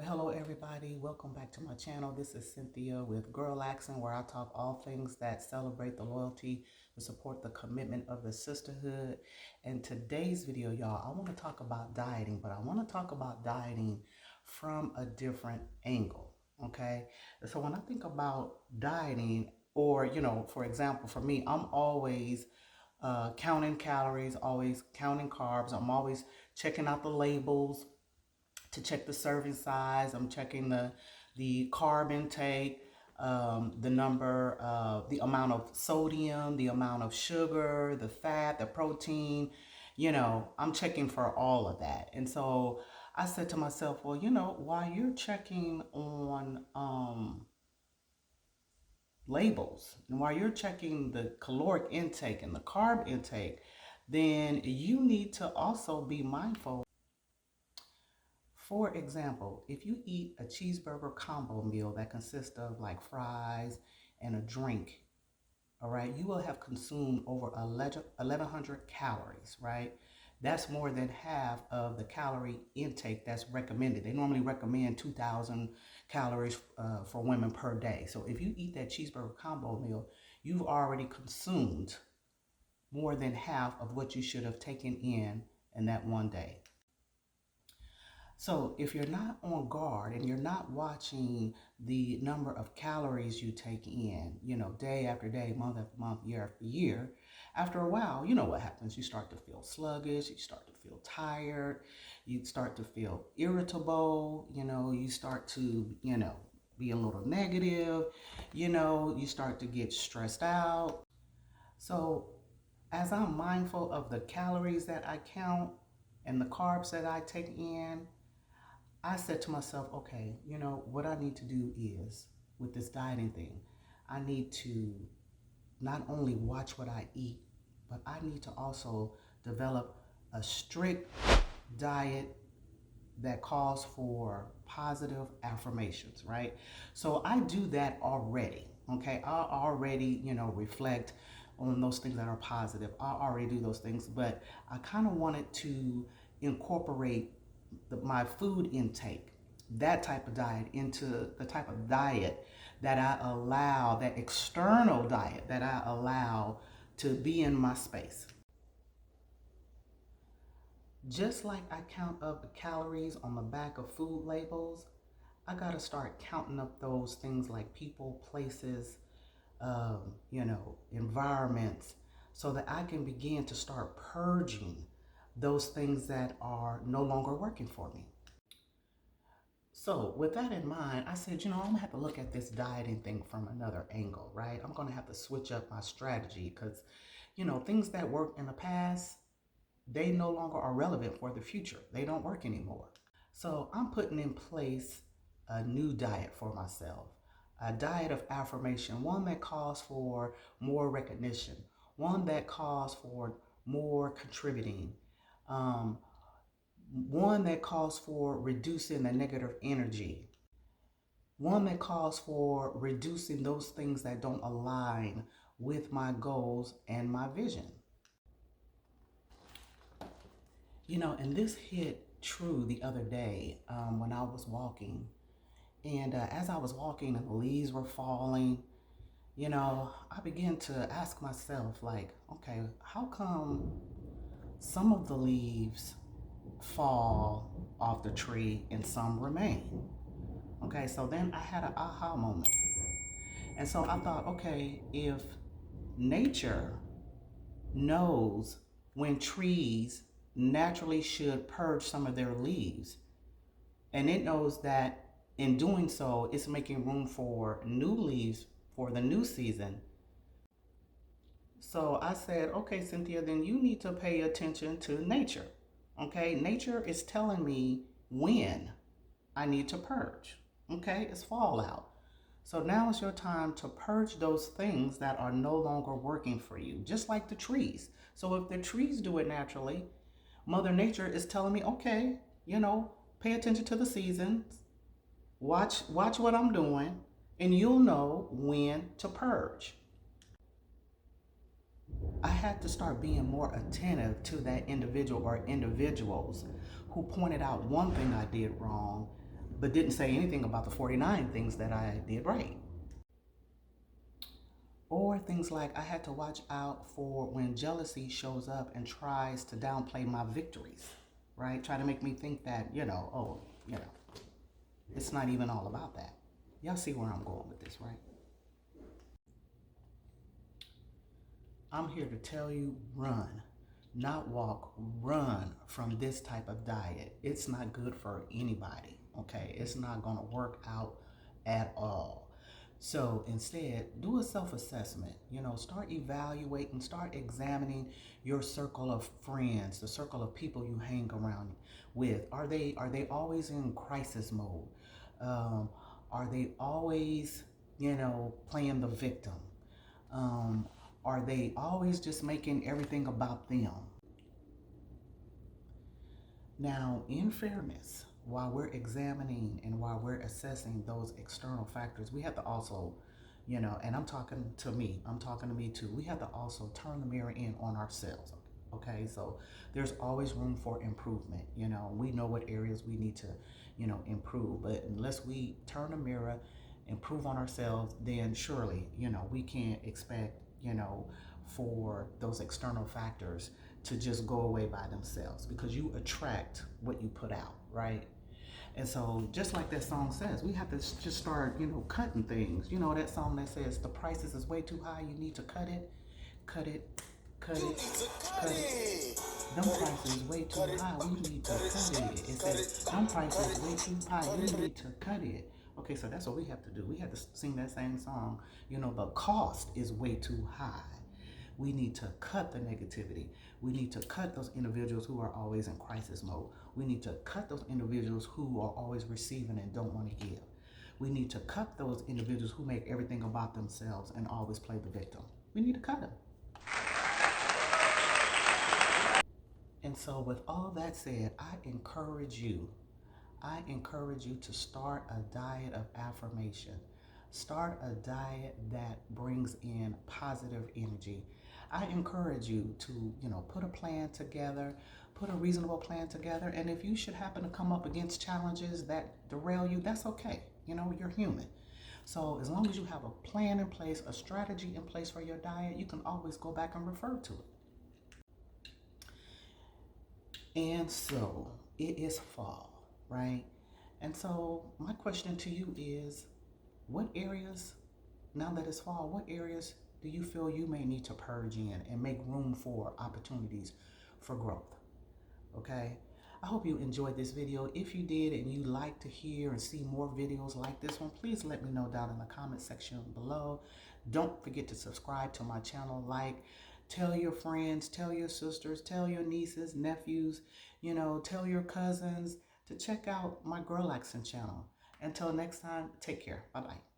Well, hello everybody. Welcome back to my channel. This is Cynthia with Girl Accent, where I talk all things that celebrate the loyalty, to support the commitment of the sisterhood. And today's video, y'all, I want to talk about dieting, but I want to talk about dieting from a different angle. Okay. So when I think about dieting, or, for example, for me, I'm always counting calories, always counting carbs. I'm always checking out the labels to check the serving size. I'm checking the carb intake, the number, the amount of sodium, the amount of sugar, the fat, the protein. I'm checking for all of that. And so I said to myself, well, while you're checking on labels and while you're checking the caloric intake and the carb intake, then you need to also be mindful. For example, if you eat a cheeseburger combo meal that consists of like fries and a drink, all right, you will have consumed over 1,100 calories, right? That's more than half of the calorie intake that's recommended. They normally recommend 2,000 calories for women per day. So if you eat that cheeseburger combo meal, you've already consumed more than half of what you should have taken in that one day. So if you're not on guard and you're not watching the number of calories you take in, day after day, month after month, year after year, after a while, you know what happens. You start to feel sluggish, you start to feel tired, you start to feel irritable, you start to, be a little negative, you start to get stressed out. So as I'm mindful of the calories that I count and the carbs that I take in, I said to myself, okay, what I need to do is, with this dieting thing, I need to not only watch what I eat, but I need to also develop a strict diet that calls for positive affirmations, right? So I do that already, okay? I already, reflect on those things that are positive. I already do those things, but I kind of wanted to incorporate my food intake, that type of diet, into the type of diet that I allow, that external diet that I allow to be in my space. Just like I count up the calories on the back of food labels, I got to start counting up those things like people, places, environments, so that I can begin to start purging those things that are no longer working for me. So with that in mind, I said, I'm gonna have to look at this dieting thing from another angle, right? I'm gonna have to switch up my strategy because, things that worked in the past, they no longer are relevant for the future. They don't work anymore. So I'm putting in place a new diet for myself, a diet of affirmation, one that calls for more recognition, one that calls for more contributing, one that calls for reducing the negative energy, one that calls for reducing those things that don't align with my goals and my vision. And this hit true the other day when I was walking. And as I was walking and the leaves were falling, I began to ask myself, like, okay, how come some of the leaves fall off the tree and some remain? Okay, so then I had an aha moment. And so I thought, okay, if nature knows when trees naturally should purge some of their leaves, and it knows that in doing so, it's making room for new leaves for the new season. So I said, okay, Cynthia, then you need to pay attention to nature. Okay, nature is telling me when I need to purge. Okay, it's fall out. So now is your time to purge those things that are no longer working for you, just like the trees. So if the trees do it naturally, Mother Nature is telling me, okay, pay attention to the seasons, watch what I'm doing, and you'll know when to purge. I had to start being more attentive to that individual or individuals who pointed out one thing I did wrong, but didn't say anything about the 49 things that I did right. Or things like I had to watch out for when jealousy shows up and tries to downplay my victories, right? Try to make me think that, oh, it's not even all about that. Y'all see where I'm going with this, right? I'm here to tell you run, not walk, run from this type of diet. It's not good for anybody, okay? It's not going to work out at all. So instead, do a self-assessment. Start evaluating, start examining your circle of friends, the circle of people you hang around with. Are they always in crisis mode? Um, are they always, playing the victim? Um, are they always just making everything about them? Now, in fairness, while we're examining and while we're assessing those external factors, we have to also, and I'm talking to me too, we have to also turn the mirror in on ourselves. Okay, so there's always room for improvement. We know what areas we need to, improve, but unless we turn the mirror, improve on ourselves, then surely, we can't expect, for those external factors to just go away by themselves, because you attract what you put out, right? And so, just like that song says, we have to just start, cutting things. That song that says the prices is way too high, you need to cut it, cut it, cut it, cut it. Them prices way too high, we need to cut it. It says, them prices way too high, you need to cut it. Okay, so that's what we have to do. We have to sing that same song. The cost is way too high. We need to cut the negativity. We need to cut those individuals who are always in crisis mode. We need to cut those individuals who are always receiving and don't want to give. We need to cut those individuals who make everything about themselves and always play the victim. We need to cut them. And so, with all that said, I encourage you to start a diet of affirmation. Start a diet that brings in positive energy. I encourage you to, put a plan together, put a reasonable plan together. And if you should happen to come up against challenges that derail you, that's okay. You're human. So as long as you have a plan in place, a strategy in place for your diet, you can always go back and refer to it. And so it is fall, right? And so my question to you is, what areas, now that it's fall, what areas do you feel you may need to purge in and make room for opportunities for growth? Okay? I hope you enjoyed this video. If you did and you like to hear and see more videos like this one, please let me know down in the comment section below. Don't forget to subscribe to my channel, tell your friends, tell your sisters, tell your nieces, nephews, tell your cousins to check out my Girl Accent channel. Until next time, take care. Bye-bye.